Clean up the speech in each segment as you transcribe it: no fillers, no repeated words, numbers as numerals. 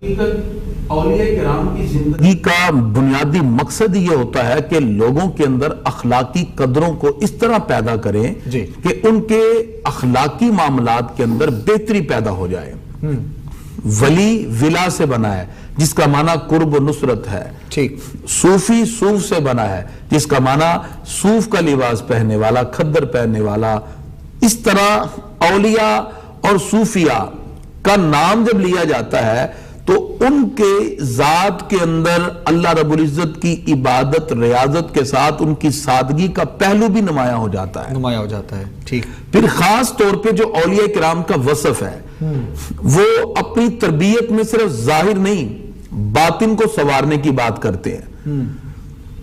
اولیاء کرام کی زندگی کا بنیادی مقصد یہ ہوتا ہے کہ لوگوں کے اندر اخلاقی قدروں کو اس طرح پیدا کریں کہ ان کے اخلاقی معاملات کے اندر بہتری پیدا ہو جائے. ولی ولا سے بنا ہے جس کا معنی قرب و نصرت ہے. صوفی صوف سے بنا ہے جس کا معنی صوف کا لباس پہننے والا، کھدر پہننے والا. اس طرح اولیاء اور صوفیاء کا نام جب لیا جاتا ہے تو ان کے ذات کے اندر اللہ رب العزت کی عبادت ریاضت کے ساتھ ان کی سادگی کا پہلو بھی نمایاں ہو جاتا ہے. ٹھیک. پھر خاص طور پہ جو اولیاء کرام کا وصف ہے وہ اپنی تربیت میں صرف ظاہر نہیں باطن کو سنوارنے کی بات کرتے ہیں.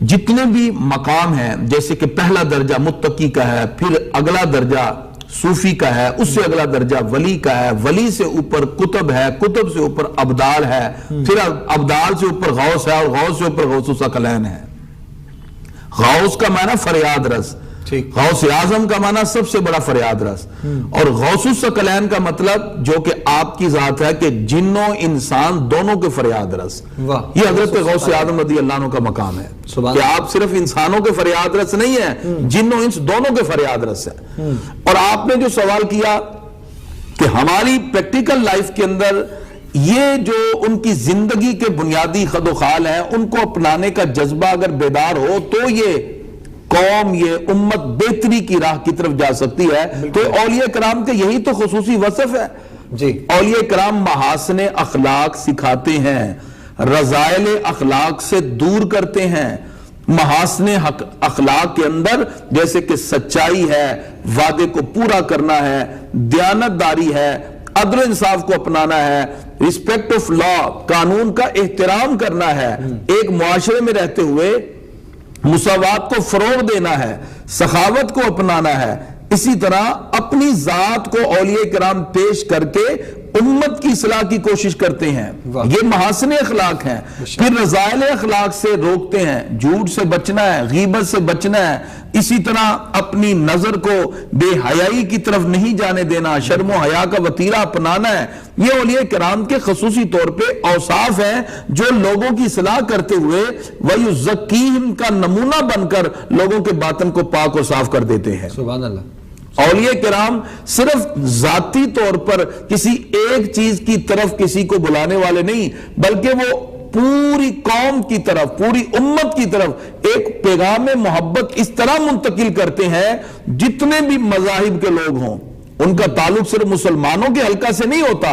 جتنے بھی مقام ہیں جیسے کہ پہلا درجہ متقی کا ہے، پھر اگلا درجہ صوفی کا ہے، اس سے اگلا درجہ ولی کا ہے، ولی سے اوپر قطب ہے، قطب سے اوپر ابدال ہے، پھر ابدال سے اوپر غوث ہے، اور غوث سے اوپر غوث الثقلین ہے. غوث کا معنی فریاد رس، غوث اعظم کا معنی سب سے بڑا فریاد رس، اور غوث الثقلین کا مطلب جو کہ آپ کی ذات ہے کہ جن و انسان دونوں کے فریاد رس. یہ حضرت غوث اعظم رضی اللہ عنہ کا مقام ہے کہ آپ صرف انسانوں کے فریاد رس نہیں ہیں، جن و انس دونوں کے فریاد رس ہیں. اور آپ نے جو سوال کیا کہ ہماری پریکٹیکل لائف کے اندر یہ جو ان کی زندگی کے بنیادی خد و خال ہیں ان کو اپنانے کا جذبہ اگر بیدار ہو تو یہ قوم، یہ امت بہتری کی راہ کی طرف جا سکتی ہے. تو اولیاء کرام کے یہی تو خصوصی وصف ہے. اولیاء کرام محاسن اخلاق سکھاتے ہیں، رذائل اخلاق سے دور کرتے ہیں. محاسن اخلاق کے اندر جیسے کہ سچائی ہے، وعدے کو پورا کرنا ہے، دیانتداری ہے، عدل و انصاف کو اپنانا ہے، ریسپیکٹ آف لا، قانون کا احترام کرنا ہے، ایک معاشرے میں رہتے ہوئے مساوات کو فروغ دینا ہے، سخاوت کو اپنانا ہے. اسی طرح اپنی ذات کو اولیاء کرام پیش کر کے امت کی اصلاح کی کوشش کرتے ہیں. یہ محاسن اخلاق ہیں. پھر رذائل اخلاق سے روکتے ہیں، جھوٹ سے بچنا ہے، غیبت سے بچنا ہے. اسی طرح اپنی نظر کو بے حیائی کی طرف نہیں جانے دینا، شرم و حیا کا وتیرہ اپنانا ہے. یہ اولیاء کرام کے خصوصی طور پہ اوصاف ہیں جو لوگوں کی اصلاح کرتے ہوئے وَيُزَكِّيهِمْ کا نمونہ بن کر لوگوں کے باطن کو پاک و صاف کر دیتے ہیں. سبحان اللہ. اولیاء کرام صرف ذاتی طور پر کسی ایک چیز کی طرف کسی کو بلانے والے نہیں، بلکہ وہ پوری قوم کی طرف، پوری امت کی طرف ایک پیغام محبت اس طرح منتقل کرتے ہیں. جتنے بھی مذاہب کے لوگ ہوں ان کا تعلق صرف مسلمانوں کے حلقہ سے نہیں ہوتا،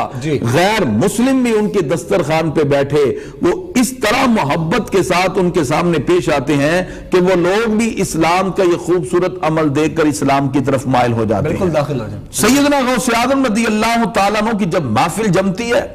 غیر مسلم بھی ان کے دسترخوان پہ بیٹھے وہ اس طرح محبت کے ساتھ ان کے سامنے پیش آتے ہیں کہ وہ لوگ بھی اسلام کا یہ خوبصورت عمل دیکھ کر اسلام کی طرف مائل ہو جاتے ہیں. داخل ہو جائیں. سیدنا غوث اعظم رضی اللہ تعالیٰ عنہ کی جب محفل جمتی ہے،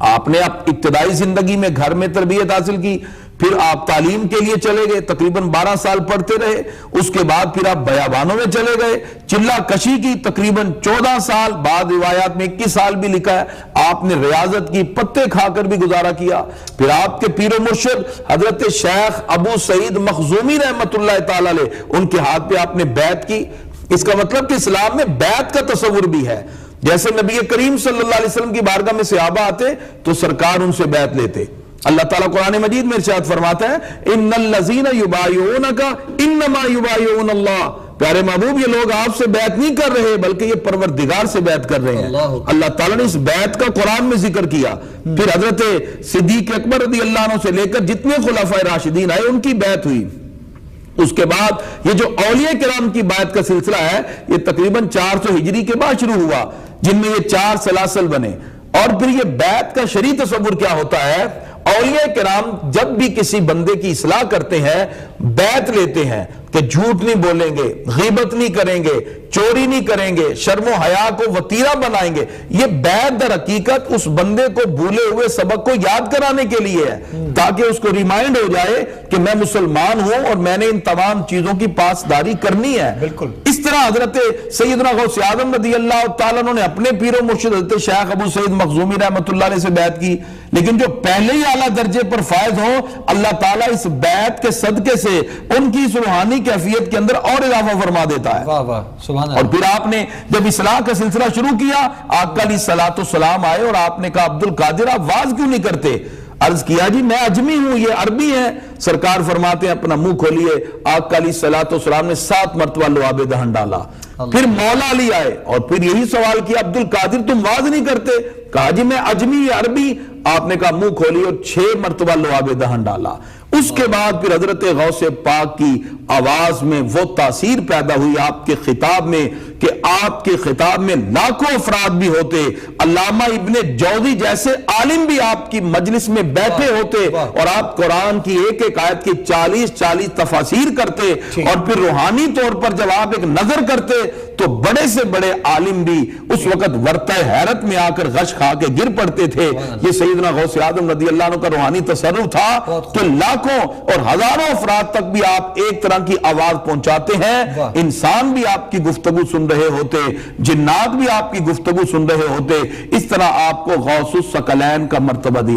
آپ نے ابتدائی زندگی میں گھر میں تربیت حاصل کی، پھر آپ تعلیم کے لیے چلے گئے، تقریباً 12 سال پڑھتے رہے. اس کے بعد پھر آپ بیابانوں میں چلے گئے، چلہ کشی کی تقریباً 14 سال، بعد روایات میں 21 سال بھی لکھا ہے. آپ نے ریاضت کی، پتے کھا کر بھی گزارا کیا. پھر آپ کے پیر و مرشد حضرت شیخ ابو سعید مخزومی رحمت اللہ تعالی علیہ، ان کے ہاتھ پہ آپ نے بیعت کی. اس کا مطلب کہ اسلام میں بیعت کا تصور بھی ہے. جیسے نبی کریم صلی اللہ علیہ وسلم کی بارگاہ میں صحابہ آتے تو سرکار ان سے بیعت لیتے. اللہ تعالیٰ قرآن مجید میں ارشاد فرماتا ہے ان الذین یبایعونک انما یبایعون اللہ. پیارے محبوب یہ لوگ آپ سے بیعت نہیں کر رہے بلکہ یہ پروردگار سے بیعت کر رہے ہیں. اللہ تعالیٰ نے اس بیعت کا قرآن میں ذکر کیا. پھر حضرت صدیق اکبر رضی اللہ عنہ سے لے کر جتنے خلفائے راشدین آئے ان کی بیعت ہوئی. اس کے بعد یہ جو اولیاء کرام کی بیعت کا سلسلہ ہے یہ تقریباً 400 ہجری کے بعد شروع ہوا، جن میں یہ 4 سلاسل بنے. اور پھر یہ بیعت کا شرعی تصور کیا ہوتا ہے؟ اولیاء کرام جب بھی کسی بندے کی اصلاح کرتے ہیں بیعت لیتے ہیں کہ جھوٹ نہیں بولیں گے، غیبت نہیں کریں گے، چوری نہیں کریں گے، شرم و حیا کو وتیرہ بنائیں گے. یہ بیعت در حقیقت اس بندے کو بھولے ہوئے سبق کو یاد کرانے کے لیے ہے تاکہ اس کو ریمائنڈ ہو جائے کہ میں مسلمان ہوں اور میں نے ان تمام چیزوں کی پاسداری کرنی ہے. بالکل اس طرح حضرت سیدنا غوث اعظم رضی اللہ تعالیٰ عنہ نے اپنے پیر و مرشد حضرت شیخ ابو سعید مخزومی رحمت اللہ علیہ سے بیعت کی. لیکن جو پہلے ہی اعلیٰ درجے پر فائز ہوں اللہ تعالیٰ اس بیعت کے صدقے سے ان کی اس روحانی کیفیت کے اندر اور اضافہ فرما دیتا ہے. واہ واہ. اور پھر آپ نے جب اصلاح کا سلسلہ شروع کیا، آقا علیہ الصلوۃ والسلام آئے اور آپ نے کہا عبد القادر آپ واز کیوں نہیں کرتے؟ عرض کیا جی میں عجمی ہوں، یہ عربی ہے۔ سرکار فرماتے ہیں اپنا منہ کھولیے، آقا علیہ الصلوۃ والسلام نے 7 مرتبہ لعاب دہن ڈالا۔ پھر مولا علی آئے اور پھر یہی سوال کیا عبد القادر تم واز نہیں کرتے؟ کہا جی میں عجمی، یہ عربی۔ آپ نے کہا منہ کھولیے اور 6 مرتبہ لعاب دہن ڈالا۔ اس کے بعد پھر حضرت غوث پاک کی آواز میں وہ تاثیر پیدا ہوئی آپ کے خطاب میں کہ آپ کے خطاب میں لاکھوں افراد بھی ہوتے، علامہ ابن جوزی جیسے عالم بھی آپ کی مجلس میں بیٹھے ہوتے اور آپ قرآن کی ایک ایک آیت کی 40 تفاسیر کرتے، اور پھر روحانی طور پر جب آپ ایک نظر کرتے تو بڑے سے بڑے عالم بھی اس وقت ورطہ حیرت میں آ کر غش کھا کے گر پڑتے تھے۔ یہ سیدنا غوث اعظم رضی اللہ عنہ کا روحانی تصرف تھا کہ لاکھوں اور ہزاروں افراد تک بھی آپ ایک طرح کی آواز پہنچاتے ہیں۔ انسان بھی آپ کی گفتگو سن رہے ہوتے، جنات بھی آپ کی گفتگو سن رہے ہوتے، اس طرح آپ کو غوث الثقلین کا مرتبہ دیا